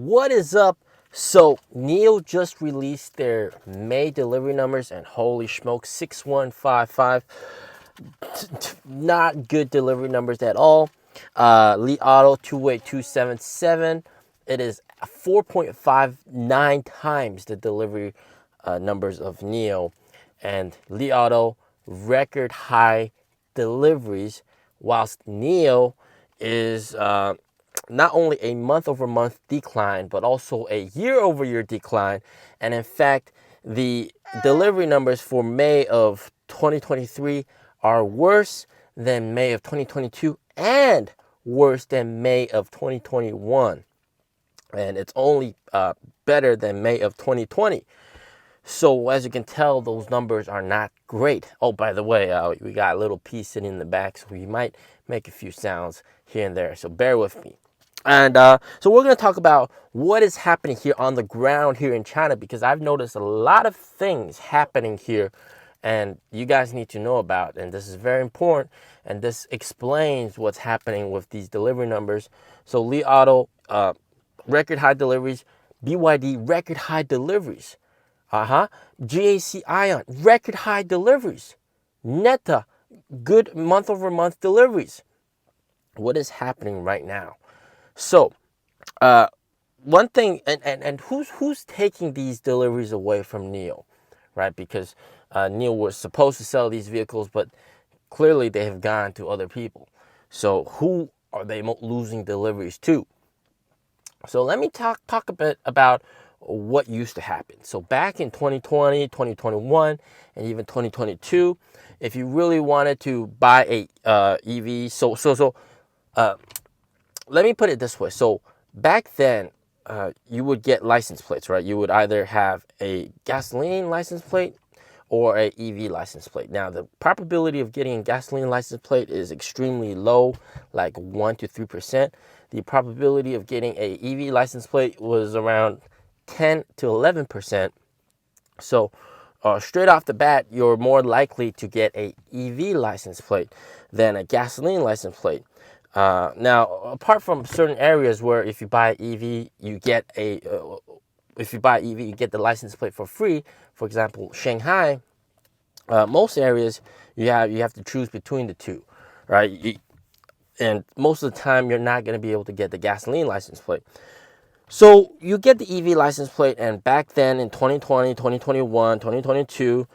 What is up? So NIO just released their May delivery numbers, and holy smoke, 6155. Not good delivery numbers at all. Li Auto 28277. It is 4.59 times the delivery numbers of NIO, and Li Auto record high deliveries, whilst NIO is not only a month-over-month decline, but also a year-over-year decline. And in fact, the delivery numbers for May of 2023 are worse than May of 2022 and worse than May of 2021. And it's only better than May of 2020. So as you can tell, those numbers are not great. Oh, by the way, we got a little piece sitting in the back, so we might make a few sounds here and there. So bear with me. And so we're going to talk about what is happening here on the ground here in China, because I've noticed a lot of things happening here and you guys need to know about. And this is very important. And this explains what's happening with these delivery numbers. So Li Auto, record high deliveries. BYD, record high deliveries. GAC Ion, record high deliveries. Neta, good month-over-month deliveries. What is happening right now? So, one thing, and who's taking these deliveries away from NIO, right? Because NIO was supposed to sell these vehicles, but clearly they have gone to other people. So who are they losing deliveries to? So let me talk a bit about what used to happen. So back in 2020, 2021, and even 2022, if you really wanted to buy a EV, let me put it this way. So back then, you would get license plates, right? You would either have a gasoline license plate or a EV license plate. Now, the probability of getting a gasoline license plate is extremely low, like 1 to 3%. The probability of getting a EV license plate was around 10 to 11%. So straight off the bat, you're more likely to get a EV license plate than a gasoline license plate. Now, apart from certain areas where if you buy EV, you get the license plate for free. For example, Shanghai, most areas you have to choose between the two, right? And most of the time, you're not going to be able to get the gasoline license plate. So you get the EV license plate, and back then in 2020, 2021, 2022,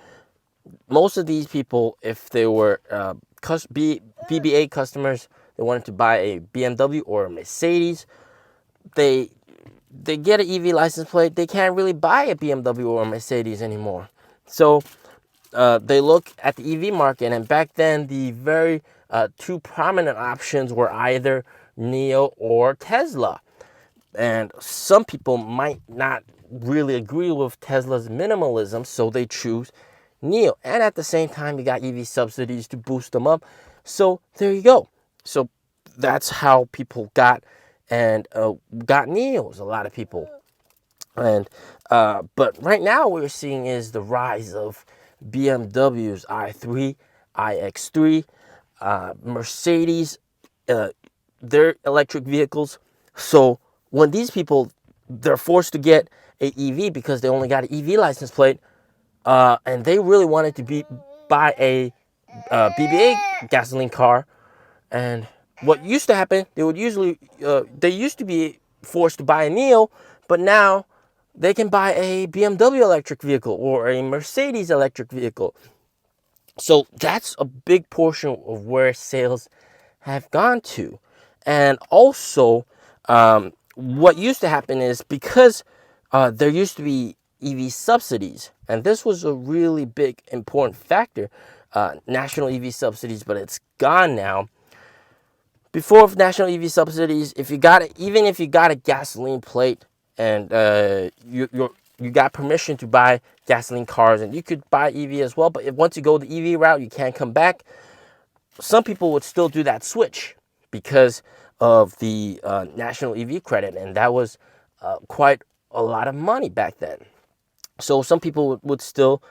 most of these people, if they were BBA customers, they wanted to buy a BMW or a Mercedes, they get an EV license plate, they can't really buy a BMW or a Mercedes anymore. So they look at the EV market, and back then the very two prominent options were either NIO or Tesla. And some people might not really agree with Tesla's minimalism, so they choose NIO. And at the same time, you got EV subsidies to boost them up. So there you go. So that's how people got NIOs, a lot of people. And but right now what we're seeing is the rise of BMWs, i3, iX3, Mercedes, their electric vehicles. So when these people, they're forced to get a EV because they only got an EV license plate, and they really wanted to buy a BBA gasoline car. And what used to happen, they used to be forced to buy a NIO, but now they can buy a BMW electric vehicle or a Mercedes electric vehicle. So that's a big portion of where sales have gone to. And also, what used to happen is because there used to be EV subsidies, and this was a really big, important factor, national EV subsidies, but it's gone now. Before national EV subsidies, even if you got a gasoline plate and you got permission to buy gasoline cars, and you could buy EV as well, but once you go the EV route, you can't come back. Some people would still do that switch because of the national EV credit, and that was quite a lot of money back then. So some people would still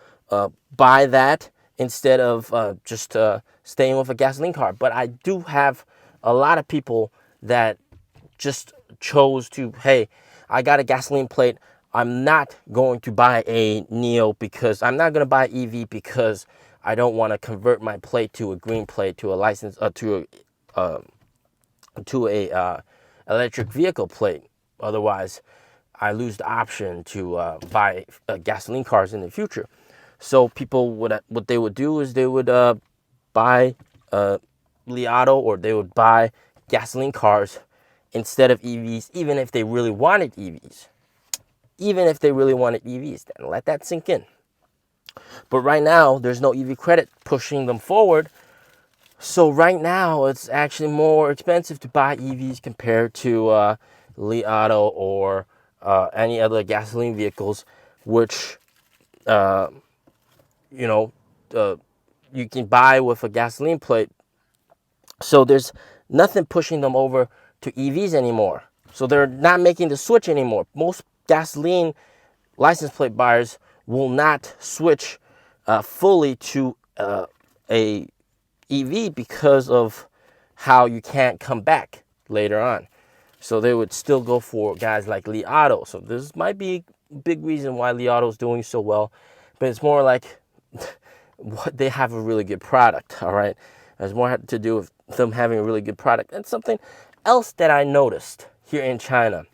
buy that instead of just staying with a gasoline car. But I do have a lot of people that just chose to, hey, I got a gasoline plate. I'm not going to buy a NIO because I'm not going to buy EV because I don't want to convert my plate to a green plate, to a license, to a electric vehicle plate. Otherwise, I lose the option to buy gasoline cars in the future. So people would, what they would do is they would buy Li Auto, or they would buy gasoline cars instead of EVs, even if they really wanted EVs. Even if they really wanted EVs, then let that sink in. But right now, there's no EV credit pushing them forward. So right now, it's actually more expensive to buy EVs compared to Li Auto or any other gasoline vehicles, which you know you can buy with a gasoline plate. So there's nothing pushing them over to EVs anymore. So they're not making the switch anymore. Most gasoline license plate buyers will not switch fully to a EV because of how you can't come back later on. So they would still go for guys like Li Auto. So this might be a big reason why Li Auto is doing so well, but it's more like what they have a really good product. All right, it's more to do with them having a really good product. And something else that I noticed here in China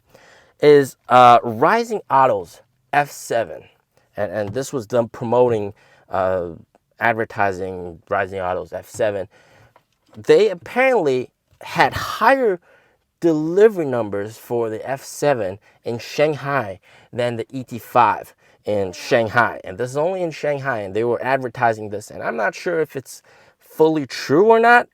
is Rising Auto's F7, and this was them promoting, advertising Rising Auto's F7. They apparently had higher delivery numbers for the F7 in Shanghai than the ET5 in Shanghai. And this is only in Shanghai, and they were advertising this. And I'm not sure if it's fully true or not,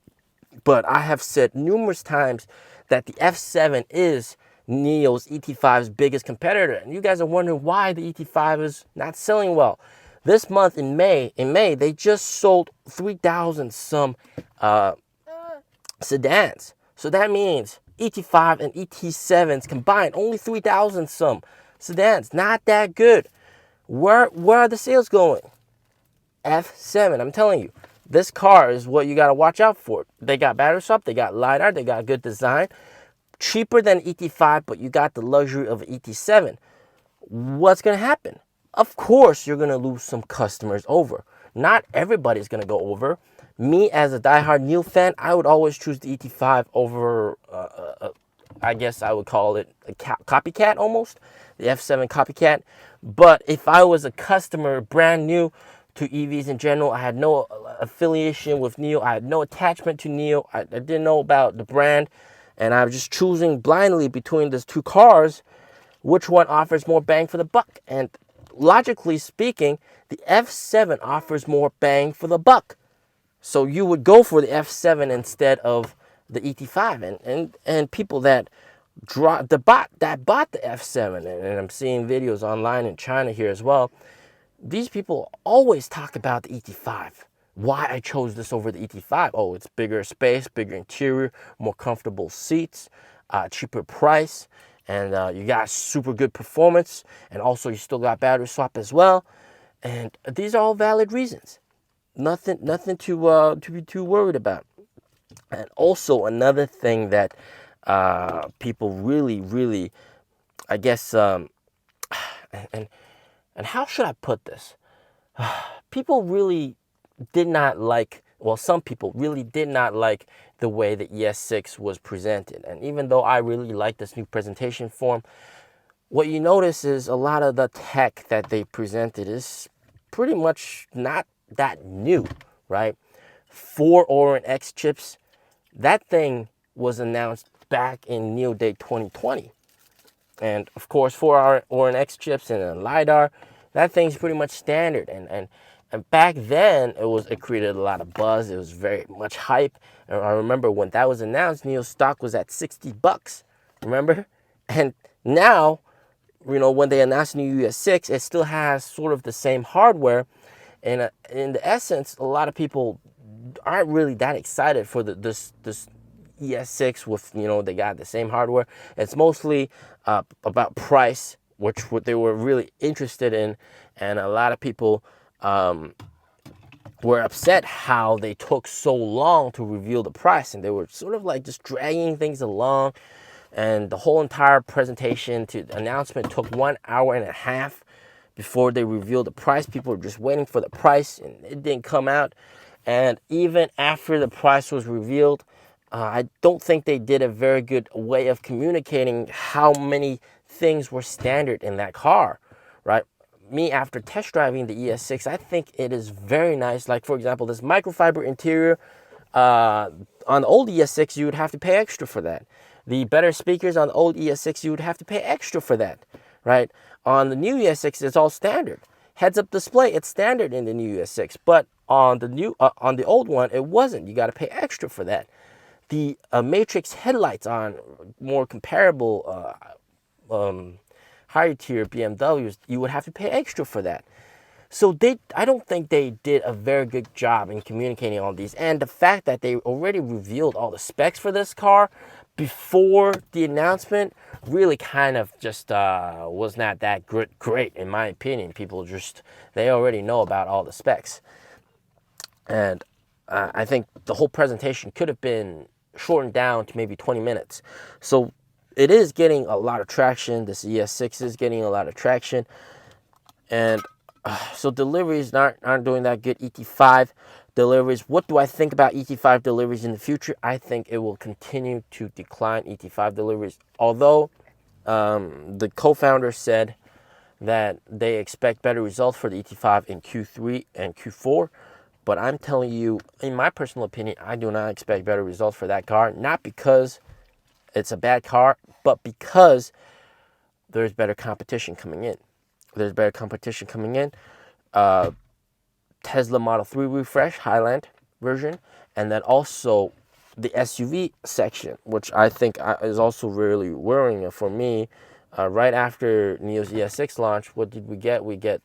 but I have said numerous times that the F7 is NIO's ET5's biggest competitor. And you guys are wondering why the ET5 is not selling well. This month in May, they just sold 3,000 some sedans. So that means ET5 and ET7s combined, only 3,000 some sedans. Not that good. Where are the sales going? F7, I'm telling you, this car is what you got to watch out for. They got battery swap, they got LiDAR, they got good design. Cheaper than ET5, but you got the luxury of ET7. What's going to happen? Of course, you're going to lose some customers over. Not everybody's going to go over. Me, as a diehard NIO fan, I would always choose the ET5 over, I guess I would call it a copycat almost, the F7 copycat. But if I was a customer brand new to EVs in general, I had no affiliation with NIO, I had no attachment to NIO, I didn't know about the brand, and I was just choosing blindly between these two cars, which one offers more bang for the buck? And logically speaking, the F7 offers more bang for the buck. So you would go for the F7 instead of the ET5. And people that bought the F7, and I'm seeing videos online in China here as well, these people always talk about the ET5. Why I chose this over the ET5? Oh, it's bigger space, bigger interior, more comfortable seats, cheaper price, and you got super good performance, and also you still got battery swap as well. And these are all valid reasons. Nothing to be too worried about. And also another thing that people really, I guess, and how should I put this? People really did not like, well, some people really did not like the way the ES6 was presented. And even though I really like this new presentation form, what you notice is a lot of the tech that they presented is pretty much not that new, right? 4 Orin X chips, that thing was announced back in NIO Day 2020. And of course, 4 Orin X chips and a LiDAR, that thing's pretty much standard. And back then, it created a lot of buzz. It was very much hype. And I remember when that was announced, NIO stock was at $60. Remember? And now, when they announced NIO ES6, it still has sort of the same hardware. And in the essence, a lot of people aren't really that excited for this ES6 with, they got the same hardware. It's mostly about price, which what they were really interested in. And a lot of people were upset how they took so long to reveal the price. And they were sort of like just dragging things along. and the whole entire presentation to announcement took 1.5 hours before they revealed the price. People were just waiting for the price, and it didn't come out. And even after the price was revealed, I don't think they did a very good way of communicating how many things were standard in that car, right? Me, after test driving the ES6, I think it is very nice. Like, for example, this microfiber interior, on the old ES6, you would have to pay extra for that. The better speakers on the old ES6, you would have to pay extra for that, right? On the new ES6, it's all standard. Heads-up display, it's standard in the new ES6, but on the old one, it wasn't. You got to pay extra for that. The matrix headlights on more comparable higher tier BMWs, you would have to pay extra for that. So I don't think they did a very good job in communicating all these. And the fact that they already revealed all the specs for this car before the announcement really kind of just was not that great in my opinion. People they already know about all the specs. And I think the whole presentation could have been shortened down to maybe 20 minutes. So it is getting a lot of traction. This ES6 is getting a lot of traction. And so deliveries aren't doing that good. ET5 deliveries. What do I think about ET5 deliveries in the future? I think it will continue to decline, ET5 deliveries. Although the co-founder said that they expect better results for the ET5 in Q3 and Q4. But I'm telling you, in my personal opinion, I do not expect better results for that car. Not because it's a bad car, but because there's better competition coming in. There's better competition coming in. Tesla Model 3 refresh, Highland version, and then also the SUV section, which I think is also really worrying for me. Right after NIO's ES6 launch, what did we get? We get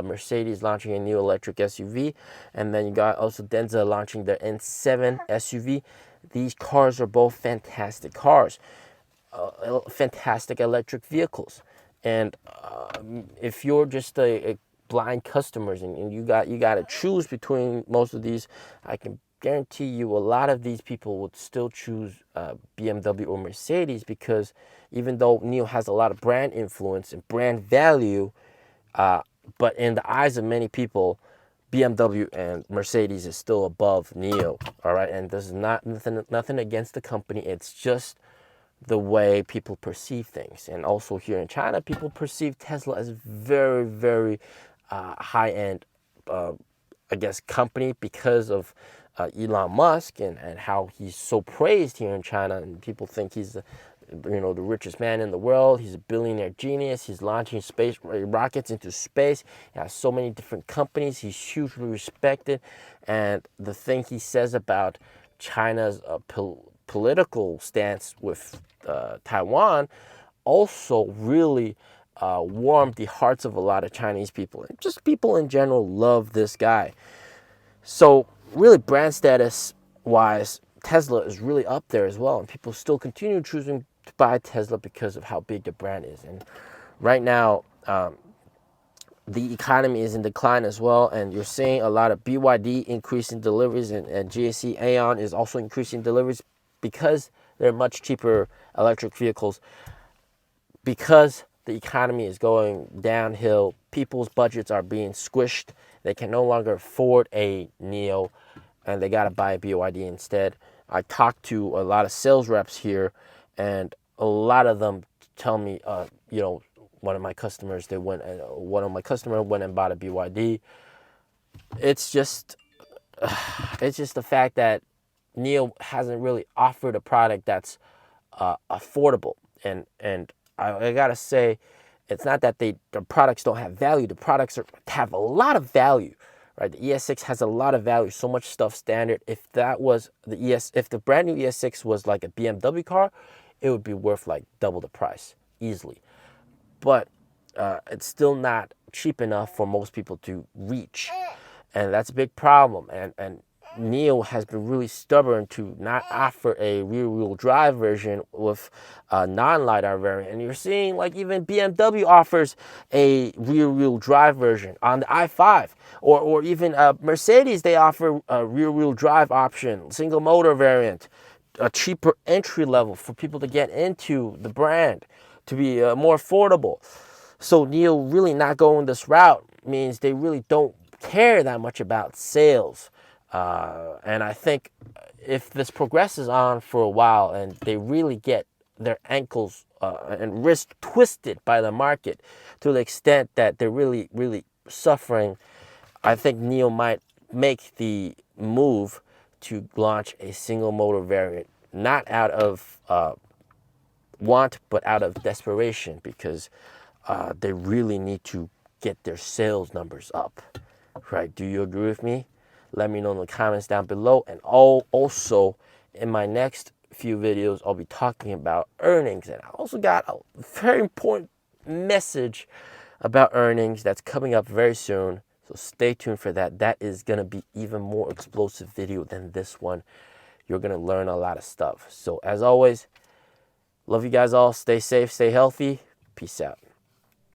Mercedes launching a new electric SUV, and then you got also Denza launching their N7 SUV. These cars are both fantastic cars, fantastic electric vehicles. And if you're just a blind customers and you got to choose between most of these, I can guarantee you a lot of these people would still choose BMW or Mercedes, because even though NIO has a lot of brand influence and brand value, but in the eyes of many people, BMW and Mercedes is still above NIO. All right, and this is nothing against the company. It's just the way people perceive things. And also here in China, people perceive Tesla as very, very high-end, I guess, company because of Elon Musk and how he's so praised here in China. And people think he's the richest man in the world. He's a billionaire genius. He's launching space rockets into space. He has so many different companies. He's hugely respected. And the thing he says about China's political stance with Taiwan also really warmed the hearts of a lot of Chinese people. And just people in general love this guy. So really, brand status wise, Tesla is really up there as well. And people still continue choosing to buy Tesla because of how big the brand is. And right now, the economy is in decline as well, and you're seeing a lot of BYD increasing deliveries, and GAC Aeon is also increasing deliveries because they're much cheaper electric vehicles. Because the economy is going downhill, people's budgets are being squished. They can no longer afford a NIO, and they got to buy a BYD instead. I talked to a lot of sales reps here, and a lot of them tell me, one of my customers went and bought a BYD. It's just the fact that NIO hasn't really offered a product that's affordable, and I gotta say, it's not that the products don't have value. The products have a lot of value, right? The ES6 has a lot of value, so much stuff standard. If that was if the brand new ES6 was like a BMW car, it would be worth like double the price easily. But it's still not cheap enough for most people to reach, and that's a big problem. And NIO has been really stubborn to not offer a rear-wheel drive version with a non-LiDAR variant. And you're seeing like even BMW offers a rear-wheel drive version on the i5, or even Mercedes, they offer a rear-wheel drive option, single motor variant. a cheaper entry level for people to get into the brand, to be more affordable. So NIO really not going this route means they really don't care that much about sales. And I think if this progresses on for a while and they really get their ankles and wrists twisted by the market to the extent that they're really, really suffering, I think NIO might make the move to launch a single motor variant, not out of want, but out of desperation, because they really need to get their sales numbers up, right? Do you agree with me? Let me know in the comments down below. And also, in my next few videos, I'll be talking about earnings. And I also got a very important message about earnings that's coming up very soon. So stay tuned for that. That is going to be even more explosive video than this one. You're going to learn a lot of stuff. So as always, love you guys all. Stay safe, stay healthy. Peace out.